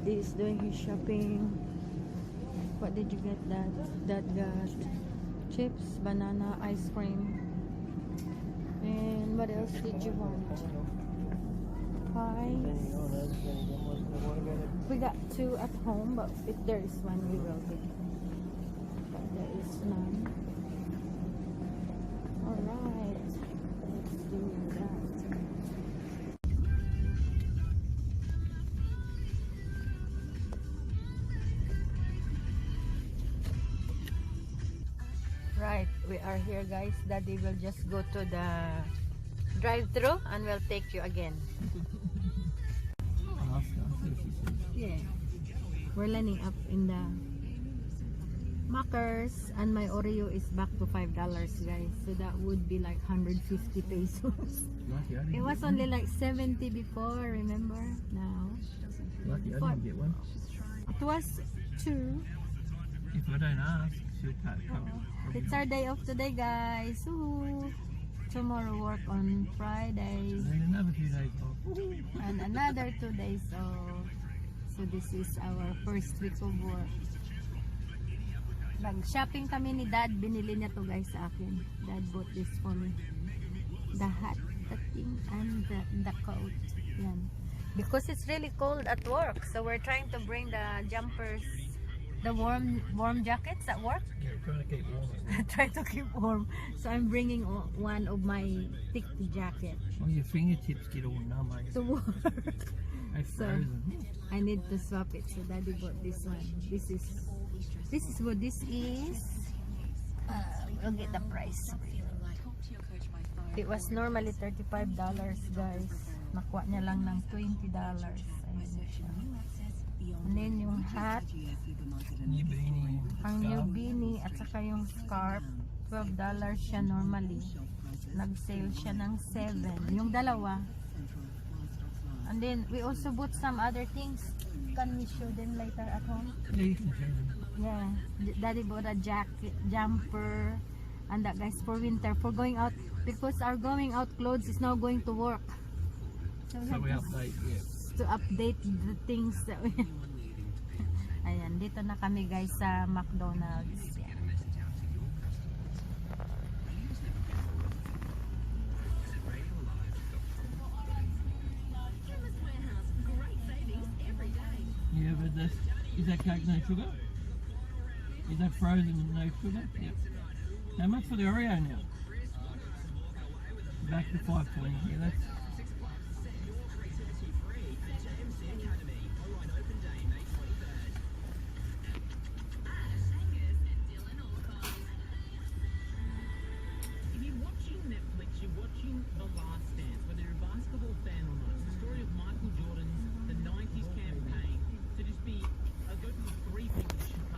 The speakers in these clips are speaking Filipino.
Daddy is doing his shopping. What did you get, Dad? Dad got chips, banana, ice cream. And what else did you want? Pies. We got 2 at home, but if there is one, we will get. But there is none. Alright. Let's do that. Right, we are here, guys. Daddy will just go to the drive-thru and we'll take you again. Yeah, we're lining up in the Makers, and my Oreo is back to $5, guys. So that would be like 150 pesos. It was only like 70 before, remember? Now Lucky I didn't get one. it was 2. If I don't ask, she'll cut. It's our day off today, guys. Ooh. Tomorrow work on Friday. And another 2 days off. And another 2 days off. So this is our first week of work. Nag-shopping kami ni Dad. Binili niya to, guys, sa akin. Dad bought this for me. The hat, the thing, and the coat. Yan. Because it's really cold at work. So we're trying to bring the jumpers, the warm jackets at work. Yeah, we're trying to keep warm. Try to keep warm. So I'm bringing one of my thick jacket Oh, your fingertips get all numb, mate. to work. They're So frozen. I need to swap it. So Daddy bought this one. This is what this is. We'll get the price. It was normally $35, guys. Nakuha niya lang ng $20. Ayun siya. And then yung hat, New beanie. ang new beanie, at saka yung scarf, $12 siya normally. Nag-sale siya ng 7. Yung dalawa. And then we also bought some other things. Can we show them later at home? Yeah, you can show them. Yeah, Daddy bought a jacket, jumper, and that, guys, for winter, for going out, because our going out clothes is now going to work. So we have to update the things that we Ayan, dito na kami, guys, sa McDonald's. Yeah, but is that cake no sugar? Is that frozen no sugar? Yep. How much for the Oreo now? Back to 5.20. Yeah, that's.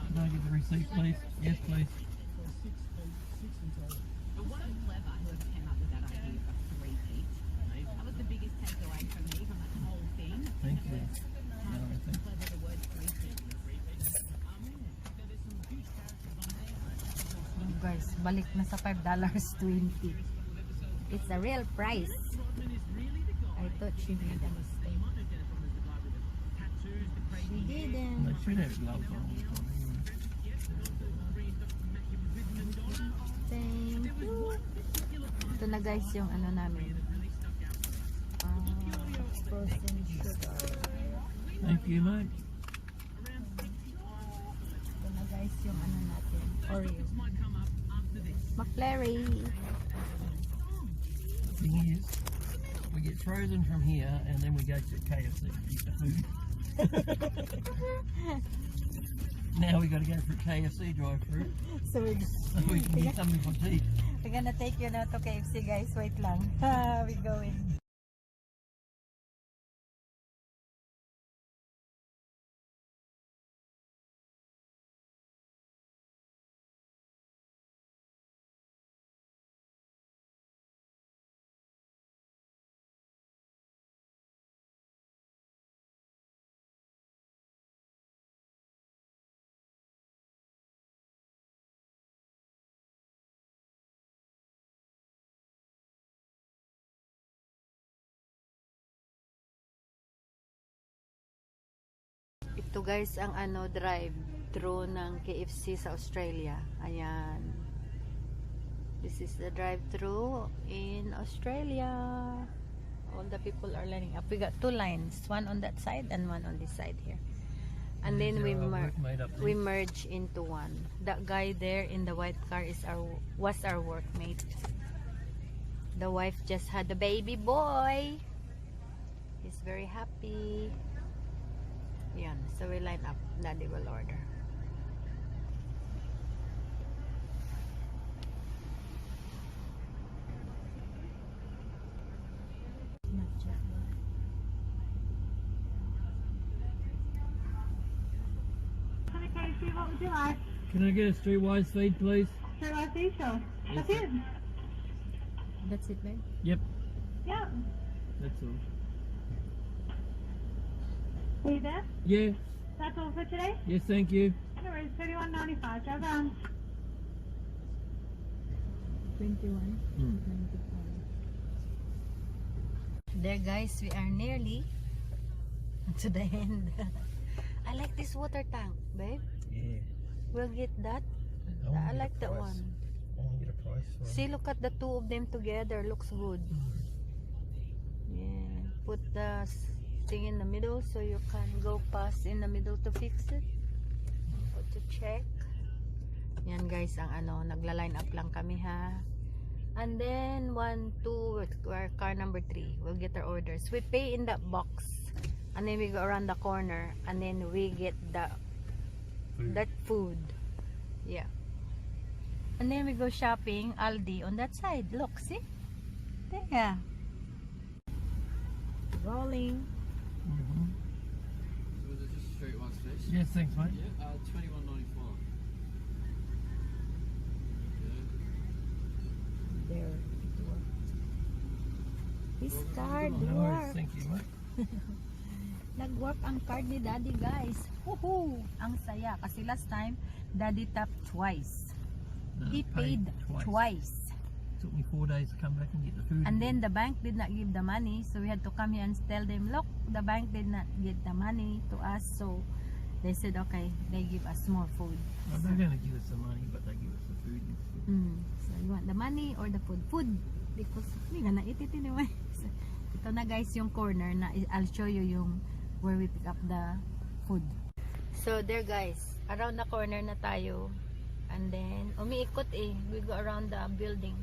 Can I get the receipt, please? Yes, please. But what a clever whoever came up with that idea for 3 feet. That was the biggest takeaway from me from that whole thing. Thank you. How No, I think. clever the word 3 feet is. Guys, balik na sa $5.20. It's a real price. I thought she made a mistake. She didn't. They should have gloves on. Thank you. Ito na, guys, yung ano namin. Frozen sugar. Thank you, mate. Ito na, guys, yung ano natin. Oreo. McFlurry. Thing is, we get frozen from here and then we go to KFC to eat the food. Now we got to go for a KFC drive-through So so we can get something for tea. we're gonna take you now to KFC, guys. Wait lang. We going. Ito guys ang drive-thru ng KFC sa Australia. Ayan. This is the drive-thru in Australia. All the people are lining up. We got 2 lines, one on that side and one on this side here. And then we merge into one. That guy there in the white car was our workmate. The wife just had a baby boy. He's very happy. Yan, so we line up. Daddy will order. What would you like? Can I get a streetwise feed, please? Should I see so? Yes, That's it. That's it, babe? Yep, Yeah. that's all. Are you there? Yeah, That's all for today? yes, thank you. No worries, $31.95. Drive around. 21. Mm. 95. There guys, we are nearly to the end. I like this water tank, babe. Yeah. We'll get that. I like that one. I want to get a price for it. See, look at the 2 of them together. Looks good. Yeah. Put the thing in the middle so you can go past in the middle to fix it. Or to check. Yan guys, ang nagla-line up lang kami ha. And then 1, 2, car number 3. We'll get our orders. We pay in that box. And then we go around the corner. And then we get that food. Yeah. And then we go shopping Aldi on that side. Look, see? There. Rolling. Mm-hmm. So was it just streetwise fish? Yes, thanks, mate. Yeah, $21.95. There. It worked. This card No worries, worked. thank you, mate. Nag-work ang card ni Daddy, guys. Woohoo! Ang saya. Kasi last time, Daddy tapped twice. No, He paid twice. Took me 4 days to come back and get the food. And then the bank did not give the money. So we had to come here and tell them, look, the bank did not give the money to us. So they said, okay, they give us more food. Well, they're going to give us the money, but they give us the food instead. So you want the money or the food? Food. Because we gonna eat it anyway. So, ito na guys yung corner na I'll show you yung where we pick up the food. So there guys, around the corner na tayo. And then umiikot we go around the building.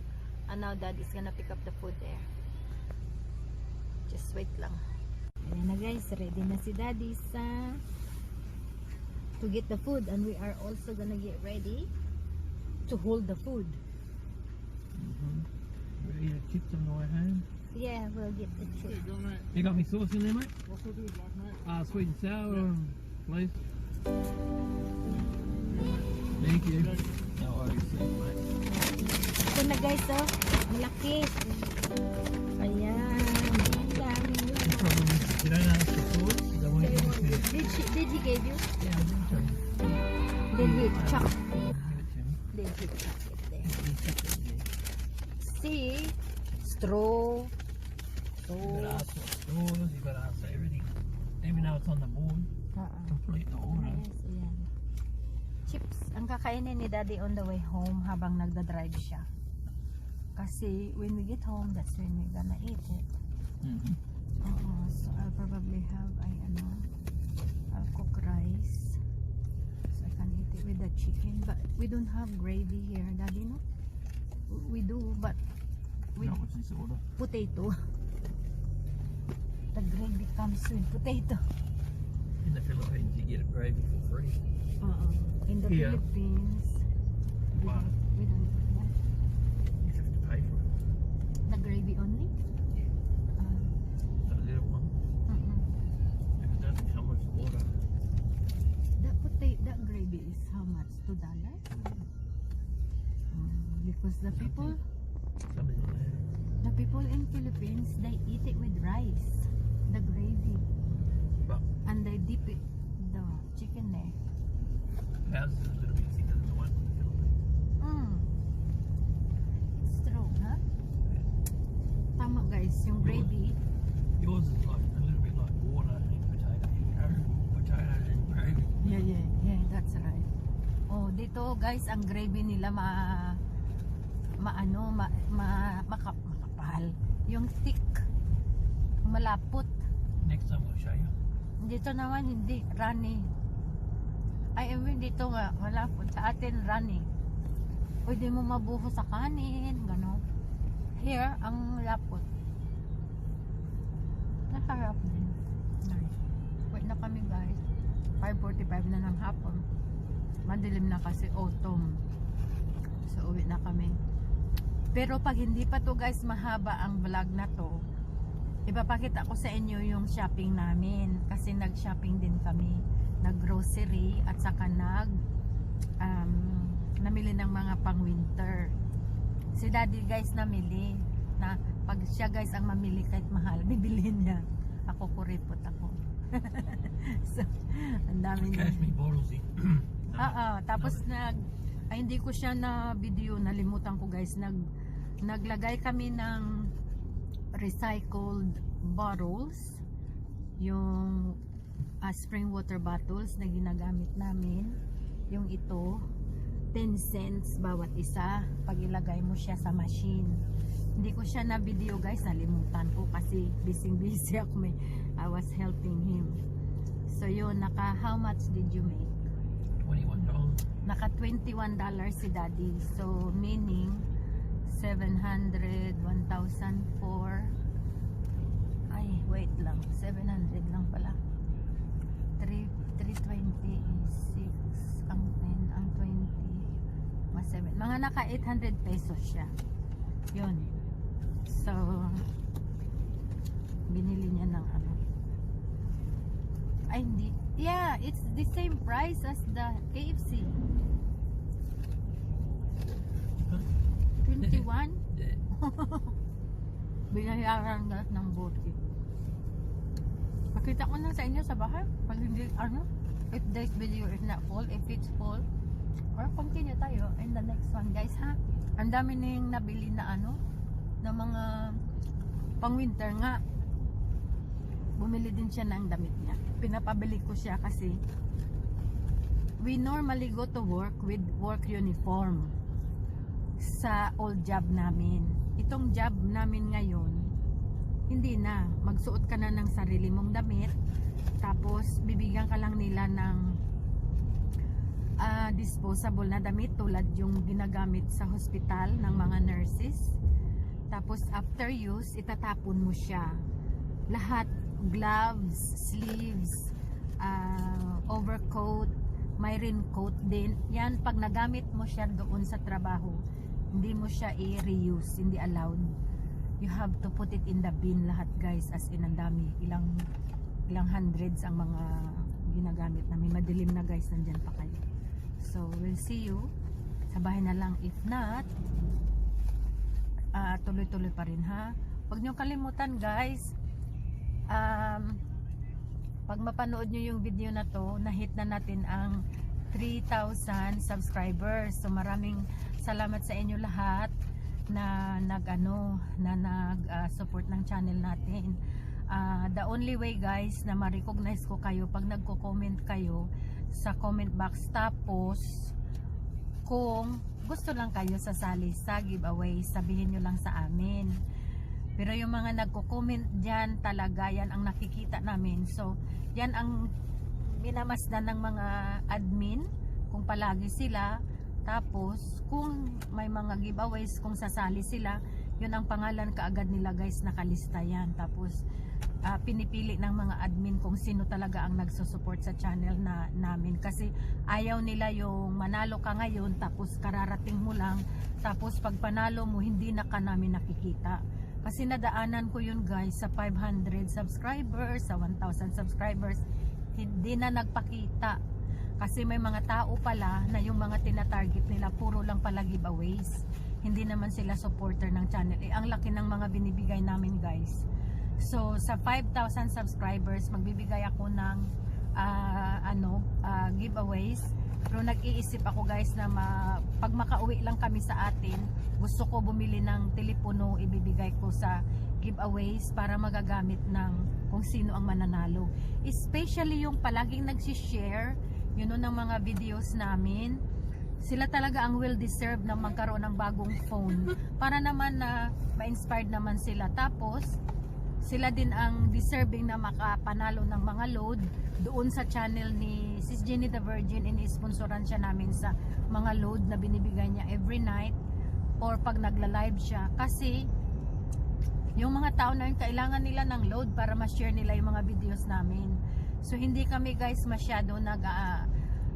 And now Dad is gonna pick up the food there. Just wait lang. Ayan na guys, ready na si Daddy to get the food. And we are also gonna get ready to hold the food. We'll eat chips on the way home. Yeah, we'll get the chips. You got me sauce in there, mate? What sort of like, mate? Sweet and sour, please. Thank you. No worries, thanks, mate. Ito na guys, ang laki. Ayan. Ang dami yun. The problem is you don't ask for sauce, they won't give it to you. Did he give you? Yeah, I'll give it to you. Then he chuck. Give it to me. Then he chuck it there. You chuck it in there. See? Straw. You've got to ask for sauce, you've got to ask for everything. Even though it's on the board, complete the order. Yes, ayan. Chips. Ang kakainin ni Daddy on the way home habang nagda-drive siya. Kasi when we get home, that's when we're gonna eat it. So I'll probably have I'll cook rice. So I can eat it with the chicken. But we don't have gravy here, Daddy, no? We do, but with Not what's this order? potato. The gravy comes with potato. In the Philippines, you get a gravy for free. In the Here. Philippines, Wow. we don't get that. You have to pay for it. The gravy only? The little one. If it doesn't come with water. That gravy is how much? $2? Because the people Something like that. The people in Philippines, they eat it with rice, the gravy, But and they dip it, the chicken there. ours is a little bit thicker than the one in the Philippines. It's true, huh? Tama guys, yung gravy. Yours is like a little bit like water and potato. Potatoes and dito guys, ang gravy nila makapal. Yung thick, malapot. Next time we'll show you. Dito naman hindi, runny. I mean dito nga, malapot. Sa atin runny. Pwede mo mabuho sa kanin, gano'n. Here, ang lapot. Nasarap din. Nice. Wait na kami guys. 5:45 na ng hapon. Madilim na kasi autumn. So uwi na kami. Pero pag hindi pa to guys mahaba ang vlog na to, ipapakita ko sa inyo yung shopping namin. Kasi nag-shopping din kami. Nag-grocery at saka namili ng mga pang-winter. Si daddy guys namili. Na pag siya guys ang mamili kahit mahal, bibilhin niya. Ako kuripot ako. So, ang dami niya. Cash me bottles in. Tapos hindi ko siya na video, nalimutan ko guys. Naglagay kami ng recycled bottles, yung spring water bottles na ginagamit namin. Yung ito 10 cents bawat isa pag ilagay mo siya sa machine. Hindi ko siya na video guys, nalimutan ko kasi busy ako. I was helping him. So yun, how much did you make? $21. Naka $21 si daddy. So meaning 700, 1,004. Ay, wait lang. 700 lang pala. 320 is 6. Ang 10, ang 20. Mas 7. Mga naka 800 pesos siya. Yun. So, binili niya ng ano. Ay, hindi. Yeah, it's the same price as the KFC. 21? Binayaran lahat ng bote. Pakita ko na sa inyo sa bahay. Pag hindi, if this video is not full, if it's full, or continue tayo in the next one, guys, ha? Ang dami niyong nabili na na mga pang-winter nga. Bumili din siya ng damit niya. Pinapabili ko siya kasi we normally go to work with work uniform sa old job namin. Itong job namin ngayon, hindi na. Magsuot ka na ng sarili mong damit, tapos bibigyan ka lang nila ng disposable na damit tulad yung ginagamit sa hospital ng mga nurses. Tapos after use, itatapon mo siya. Lahat, gloves, sleeves, overcoat, may raincoat din. Yan, pag nagamit mo siya doon sa trabaho, hindi mo siya i-reuse, hindi allowed. You have to put it in the bin lahat guys, as in ang dami. Ilang hundreds ang mga ginagamit namin. Madilim na guys, nandyan pa kayo. So, we'll see you sa bahay na lang. If not, tuloy-tuloy pa rin ha. Huwag nyo kalimutan guys, pag mapanood nyo yung video na to, na-hit na natin ang 3,000 subscribers. So maraming salamat sa inyo lahat na nag-support ng channel natin. The only way guys na ma-recognize ko kayo pag nagko-comment kayo sa comment box, tapos kung gusto lang kayo sasali sa giveaway, sabihin nyo lang sa amin. Pero yung mga nagko-comment dyan, talaga yan ang nakikita namin. So yan ang minamasdan ng mga admin kung palagi sila. Tapos kung may mga giveaways, kung sasali sila, yun ang pangalan kaagad nila guys, nakalista yan. Tapos pinipili ng mga admin kung sino talaga ang nagsusupport sa channel namin. Kasi ayaw nila yung manalo ka ngayon tapos kararating mo lang, tapos pag panalo mo hindi na ka namin nakikita. Kasi nadaanan ko yun guys sa 500 subscribers, sa 1,000 subscribers, hindi na nagpakita. Kasi may mga tao pala na yung mga tinatarget nila puro lang pala giveaways. Hindi naman sila supporter ng channel. Ang laki ng mga binibigay namin guys. So sa 5,000 subscribers, magbibigay ako ng giveaways. Pero nag-iisip ako guys na pag makauwi lang kami sa atin, gusto ko bumili ng telepono, ibibigay ko sa giveaways para magagamit ng kung sino ang mananalo. Especially yung palaging nagsishare, yun ng mga videos namin sila talaga ang well-deserved na magkaroon ng bagong phone para naman na ma-inspired naman sila. Tapos sila din ang deserving na makapanalo ng mga load doon sa channel ni Sis Jenny the Virgin. Ini-sponsoran siya namin sa mga load na binibigay niya every night or pag nagla-live siya, kasi yung mga tao na yun kailangan nila ng load para ma-share nila yung mga videos namin. So hindi kami guys masyado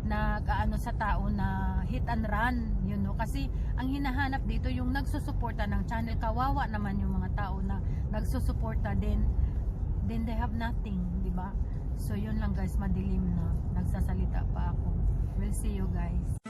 nag-ano sa tao na hit and run, you know, kasi ang hinahanap dito yung nagsusuporta ng channel. Kawawa naman yung mga tao na nagsusuporta then they have nothing, di ba? So yun lang guys, madilim na, nagsasalita pa ako. We'll see you guys.